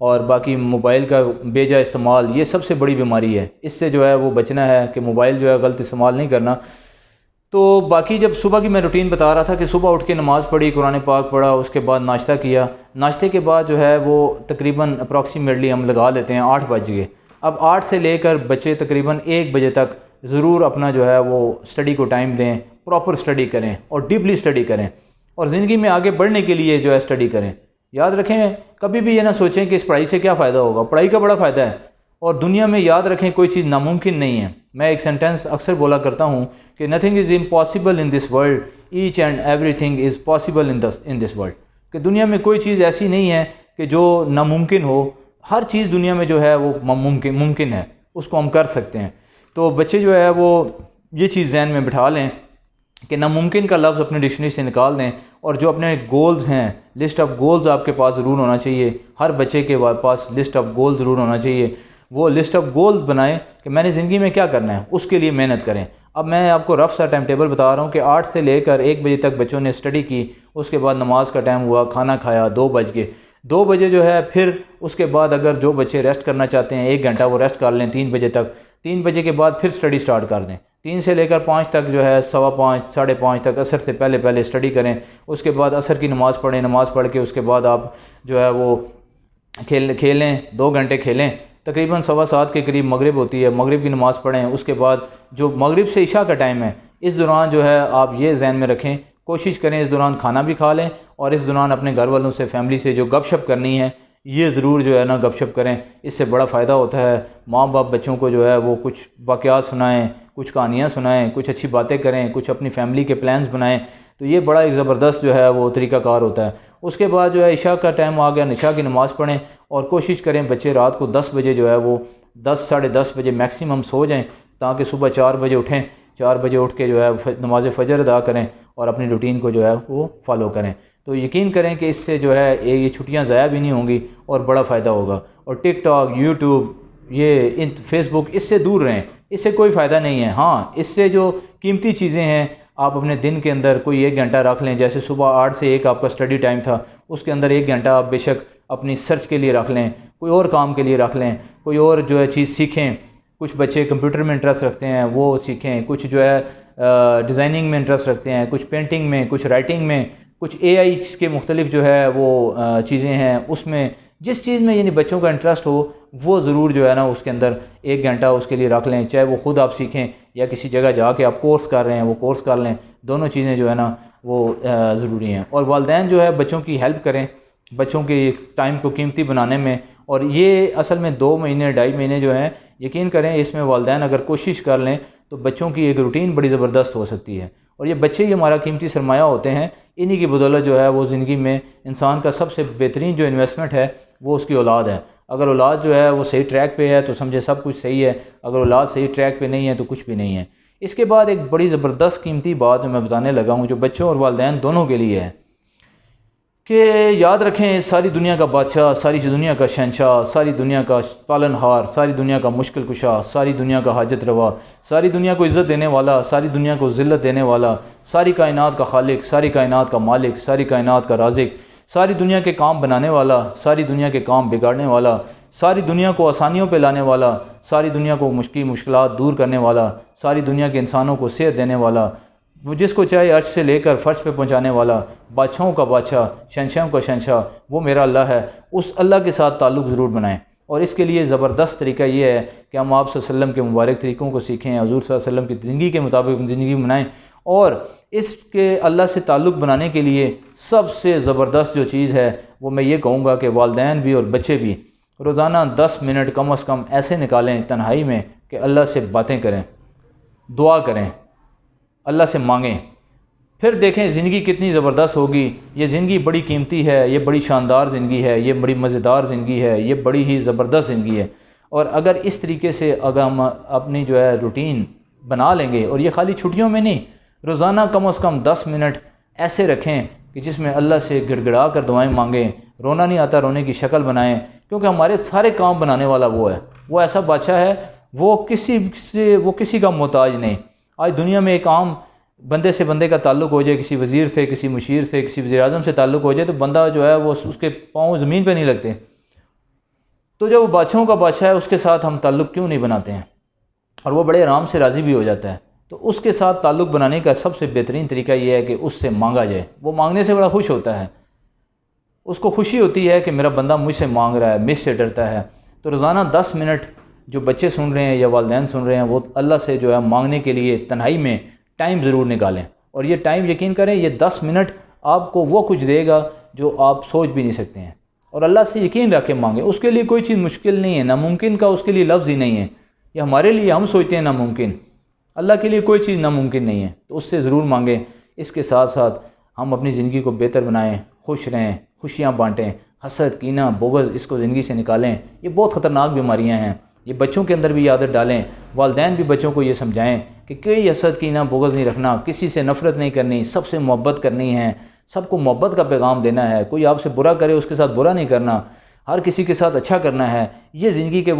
اور باقی موبائل کا بے جا استعمال، یہ سب سے بڑی بیماری ہے۔ اس سے جو ہے وہ بچنا ہے کہ موبائل جو ہے غلط استعمال نہیں کرنا۔ تو باقی جب صبح کی میں روٹین بتا رہا تھا کہ صبح اٹھ کے نماز پڑھی، قرآن پاک پڑھا، اس کے بعد ناشتہ کیا، ناشتے کے بعد جو ہے وہ تقریباً اپروکسیمیٹلی ہم لگا لیتے ہیں 8 بج گئے۔ اب 8 سے لے کر بچے تقریباً 1 بجے تک ضرور اپنا جو ہے وہ اسٹڈی کو ٹائم دیں، پراپر اسٹڈی کریں اور ڈیپلی اسٹڈی کریں، اور زندگی میں آگے بڑھنے کے لیے جو ہے اسٹڈی کریں۔ یاد رکھیں، کبھی بھی یہ نہ سوچیں کہ اس پڑھائی سے کیا فائدہ ہوگا، پڑھائی کا بڑا فائدہ ہے، اور دنیا میں یاد رکھیں کوئی چیز ناممکن نہیں ہے۔ میں ایک سینٹنس اکثر بولا کرتا ہوں کہ nothing is impossible in this world, H and every thing is possible in this world, کہ دنیا میں کوئی چیز ایسی نہیں ہے کہ جو ناممکن ہو، ہر چیز دنیا میں جو ہے وہ ممکن ہے، اس کو ہم کر سکتے ہیں۔ تو بچے جو ہے وہ یہ چیز ذہن میں بٹھا لیں کہ ناممکن کا لفظ اپنے ڈکشنری سے نکال دیں، اور جو اپنے گولز ہیں، لسٹ آف گولز آپ کے پاس ضرور ہونا چاہیے، ہر بچے کے پاس لسٹ آف گول ضرور ہونا چاہیے۔ وہ لسٹ آف گولز بنائیں کہ میں نے زندگی میں کیا کرنا ہے، اس کے لیے محنت کریں۔ اب میں آپ کو رف سا ٹائم ٹیبل بتا رہا ہوں کہ 8 سے لے کر 1 بجے تک بچوں نے اسٹڈی کی، اس کے بعد نماز کا ٹائم ہوا، کھانا کھایا، 2 بج گئے، 2 بجے جو ہے پھر اس کے بعد اگر جو بچے ریسٹ کرنا چاہتے ہیں 1 گھنٹہ وہ ریسٹ کر لیں 3 بجے تک، 3 بجے کے بعد پھر اسٹڈی سٹارٹ کر دیں، 3 سے لے کر 5 تک جو ہے 5:15 5:30 تک عصر سے پہلے اسٹڈی کریں، اس کے بعد عصر کی نماز پڑھیں، نماز پڑھ کے اس کے بعد آپ جو ہے وہ کھیلیں، 2 گھنٹے کھیلیں، تقریباً 7:15 کے قریب مغرب ہوتی ہے، مغرب کی نماز پڑھیں، اس کے بعد جو مغرب سے عشاء کا ٹائم ہے اس دوران جو ہے آپ یہ ذہن میں رکھیں، کوشش کریں اس دوران کھانا بھی کھا لیں، اور اس دوران اپنے گھر والوں سے، فیملی سے جو گپ شپ کرنی ہے یہ ضرور جو ہے نا گپ شپ کریں، اس سے بڑا فائدہ ہوتا ہے۔ ماں باپ بچوں کو جو ہے وہ کچھ واقعات سنائیں، کچھ کہانیاں سنائیں، کچھ اچھی باتیں کریں، کچھ اپنی فیملی کے پلانز بنائیں، تو یہ بڑا ایک زبردست جو ہے وہ طریقہ کار ہوتا ہے۔ اس کے بعد جو ہے عشاء کا ٹائم آ گیا، عشاء کی نماز پڑھیں، اور کوشش کریں بچے رات کو 10 بجے جو ہے وہ 10 ساڑھے 10 بجے میکسیمم سو جائیں، تاکہ صبح 4 بجے اٹھیں، 4 بجے اٹھ کے جو ہے نماز فجر ادا کریں اور اپنی روٹین کو جو ہے وہ فالو کریں۔ تو یقین کریں کہ اس سے جو ہے یہ چھٹیاں ضائع بھی نہیں ہوں گی اور بڑا فائدہ ہوگا۔ اور ٹک ٹاک، یوٹیوب، یہ فیس بک، اس سے دور رہیں، اس سے کوئی فائدہ نہیں ہے۔ ہاں، اس سے جو قیمتی چیزیں ہیں آپ اپنے دن کے اندر کوئی 1 گھنٹہ رکھ لیں، جیسے صبح 8 سے 1 آپ کا اسٹڈی ٹائم تھا، اس کے اندر 1 گھنٹہ آپ بے شک اپنی سرچ کے لیے رکھ لیں، کوئی اور کام کے لیے رکھ لیں، کوئی اور جو ہے چیز سیکھیں۔ کچھ بچے کمپیوٹر میں انٹرسٹ رکھتے ہیں وہ سیکھیں، کچھ جو ہے ڈیزائننگ میں انٹرسٹ رکھتے ہیں، کچھ پینٹنگ میں، کچھ رائٹنگ میں، کچھ AI کے مختلف جو ہے وہ چیزیں ہیں، اس میں جس چیز میں یعنی بچوں کا انٹرسٹ ہو وہ ضرور جو ہے نا اس کے اندر 1 گھنٹہ اس کے لیے رکھ لیں، چاہے وہ خود آپ سیکھیں یا کسی جگہ جا کے آپ کورس کر رہے ہیں وہ کورس کر لیں، دونوں چیزیں جو ہے نا وہ ضروری ہیں۔ اور والدین جو ہے بچوں کی ہیلپ کریں، بچوں کے ٹائم کو قیمتی بنانے میں، اور یہ اصل میں 2 مہینے 2.5 مہینے جو ہیں یقین کریں اس میں والدین اگر کوشش کر لیں تو بچوں کی ایک روٹین بڑی زبردست ہو سکتی ہے۔ اور یہ بچے ہی ہمارا قیمتی سرمایہ ہوتے ہیں، انہی کی بدولت جو ہے وہ زندگی میں انسان کا سب سے بہترین جو انویسٹمنٹ ہے وہ اس کی اولاد ہے۔ اگر اولاد جو ہے وہ صحیح ٹریک پہ ہے تو سمجھے سب کچھ صحیح ہے، اگر اولاد صحیح ٹریک پہ نہیں ہے تو کچھ بھی نہیں ہے۔ اس کے بعد ایک بڑی زبردست قیمتی بات جو میں بتانے لگا ہوں جو بچوں اور والدین دونوں کے لیے ہے، کہ یاد رکھیں ساری دنیا کا بادشاہ، ساری دنیا کا شہنشاہ، ساری دنیا کا پالن ہار، ساری دنیا کا مشکل کشا، ساری دنیا کا حاجت روا، ساری دنیا کو عزت دینے والا، ساری دنیا کو ذلت دینے والا، ساری کائنات کا خالق، ساری کائنات کا مالک، ساری کائنات کا رازق، ساری دنیا کے کام بنانے والا، ساری دنیا کے کام بگاڑنے والا، ساری دنیا کو آسانیوں پہ لانے والا، ساری دنیا کو مشکلات دور کرنے والا، ساری دنیا کے انسانوں کو صحت دینے والا، وہ جس کو چاہے عرش سے لے کر فرش پہ پہنچانے والا، بادشاہوں کا بادشاہ، شہنشاہوں کا شہنشاہ، وہ میرا اللہ ہے۔ اس اللہ کے ساتھ تعلق ضرور بنائیں، اور اس کے لیے زبردست طریقہ یہ ہے کہ ہم آپ صلی اللہ علیہ وسلم کے مبارک طریقوں کو سیکھیں، حضور صلی اللہ علیہ وسلم کی زندگی کے مطابق زندگی بنائیں، اور اس کے اللہ سے تعلق بنانے کے لیے سب سے زبردست جو چیز ہے وہ میں یہ کہوں گا کہ والدین بھی اور بچے بھی روزانہ 10 منٹ کم از کم ایسے نکالیں تنہائی میں کہ اللہ سے باتیں کریں، دعا کریں، اللہ سے مانگیں، پھر دیکھیں زندگی کتنی زبردست ہوگی۔ یہ زندگی بڑی قیمتی ہے، یہ بڑی شاندار زندگی ہے، یہ بڑی مزیدار زندگی ہے، یہ بڑی ہی زبردست زندگی ہے۔ اور اگر اس طریقے سے اگر ہم اپنی جو ہے روٹین بنا لیں گے، اور یہ خالی چھٹیوں میں نہیں، روزانہ کم از کم 10 منٹ ایسے رکھیں کہ جس میں اللہ سے گڑ گڑا کر دعائیں مانگیں، رونا نہیں آتا رونے کی شکل بنائیں، کیونکہ ہمارے سارے کام بنانے والا وہ ہے، وہ ایسا بادشاہ ہے، وہ کسی کا محتاج نہیں۔ آج دنیا میں ایک عام بندے سے بندے کا تعلق ہو جائے، کسی وزیر سے، کسی مشیر سے، کسی وزیر اعظم سے تعلق ہو جائے تو بندہ جو ہے وہ اس کے پاؤں زمین پہ نہیں لگتے، تو جب وہ بادشاہوں کا بادشاہ ہے اس کے ساتھ ہم تعلق کیوں نہیں بناتے ہیں، اور وہ بڑے آرام سے راضی بھی ہو جاتا ہے، تو اس کے ساتھ تعلق بنانے کا سب سے بہترین طریقہ یہ ہے کہ اس سے مانگا جائے۔ وہ مانگنے سے بڑا خوش ہوتا ہے، اس کو خوشی ہوتی ہے کہ میرا بندہ مجھ سے مانگ رہا ہے، مجھ سے ڈرتا ہے۔ تو روزانہ 10 منٹ جو بچے سن رہے ہیں یا والدین سن رہے ہیں، وہ اللہ سے جو ہے مانگنے کے لیے تنہائی میں ٹائم ضرور نکالیں، اور یہ ٹائم یقین کریں یہ 10 منٹ آپ کو وہ کچھ دے گا جو آپ سوچ بھی نہیں سکتے ہیں۔ اور اللہ سے یقین رکھ کے مانگیں، اس کے لیے کوئی چیز مشکل نہیں ہے، ناممکن کا اس کے لیے لفظ ہی نہیں ہے۔ یہ ہمارے لیے ہم سوچتے ہیں ناممکن، اللہ کے لیے کوئی چیز ناممکن نہیں ہے، تو اس سے ضرور مانگیں۔ اس کے ساتھ ساتھ ہم اپنی زندگی کو بہتر بنائیں، خوش رہیں، خوشیاں بانٹیں، حسد، کینہ، بغض اس کو زندگی سے نکالیں۔ یہ بہت خطرناک بیماریاں ہیں، یہ بچوں کے اندر بھی عادت ڈالیں، والدین بھی بچوں کو یہ سمجھائیں کہ کوئی حسد، کینہ، بغض نہیں رکھنا، کسی سے نفرت نہیں کرنی، سب سے محبت کرنی ہے، سب کو محبت کا پیغام دینا ہے، کوئی آپ سے برا کرے اس کے ساتھ برا نہیں کرنا، ہر کسی کے ساتھ اچھا کرنا ہے۔ یہ زندگی کے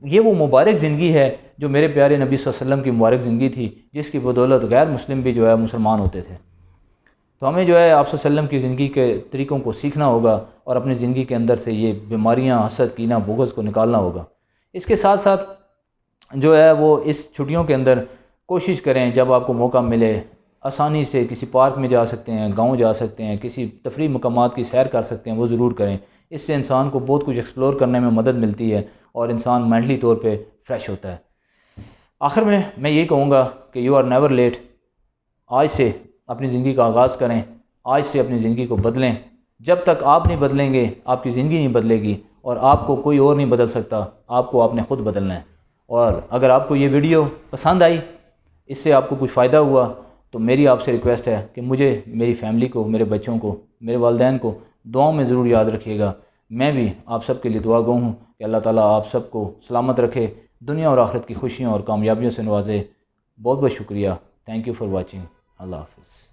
یہ وہ مبارک زندگی ہے جو میرے پیارے نبی صلی اللہ علیہ وسلم کی مبارک زندگی تھی، جس کی بدولت غیر مسلم بھی جو ہے مسلمان ہوتے تھے۔ تو ہمیں جو ہے آپ صلی اللہ علیہ وسلم کی زندگی کے طریقوں کو سیکھنا ہوگا، اور اپنی زندگی کے اندر سے یہ بیماریاں، حسد، کینہ، بغض کو نکالنا ہوگا۔ اس کے ساتھ ساتھ جو ہے وہ اس چھٹیوں کے اندر کوشش کریں، جب آپ کو موقع ملے آسانی سے کسی پارک میں جا سکتے ہیں، گاؤں جا سکتے ہیں، کسی تفریح مقامات کی سیر کر سکتے ہیں، وہ ضرور کریں۔ اس سے انسان کو بہت کچھ ایکسپلور کرنے میں مدد ملتی ہے، اور انسان مینٹلی طور پہ فریش ہوتا ہے۔ آخر میں یہی کہوں گا کہ یو آر نیور لیٹ۔ آج سے اپنی زندگی کا آغاز کریں، آج سے اپنی زندگی کو بدلیں۔ جب تک آپ نہیں بدلیں گے آپ کی زندگی نہیں بدلے گی، اور آپ کو کوئی اور نہیں بدل سکتا، آپ کو آپ نے خود بدلنا ہے۔ اور اگر آپ کو یہ ویڈیو پسند آئی، اس سے آپ کو کچھ فائدہ ہوا، تو میری آپ سے ریکویسٹ ہے کہ مجھے، میری فیملی کو، میرے بچوں کو، میرے والدین کو دعاؤں میں ضرور یاد رکھیے گا۔ میں بھی آپ سب کے لیے دعا گو ہوں کہ اللہ تعالیٰ آپ سب کو سلامت رکھے، دنیا اور آخرت کی خوشیوں اور کامیابیوں سے نوازے۔ بہت بہت شکریہ۔ Thank you for watching. Allah حافظ۔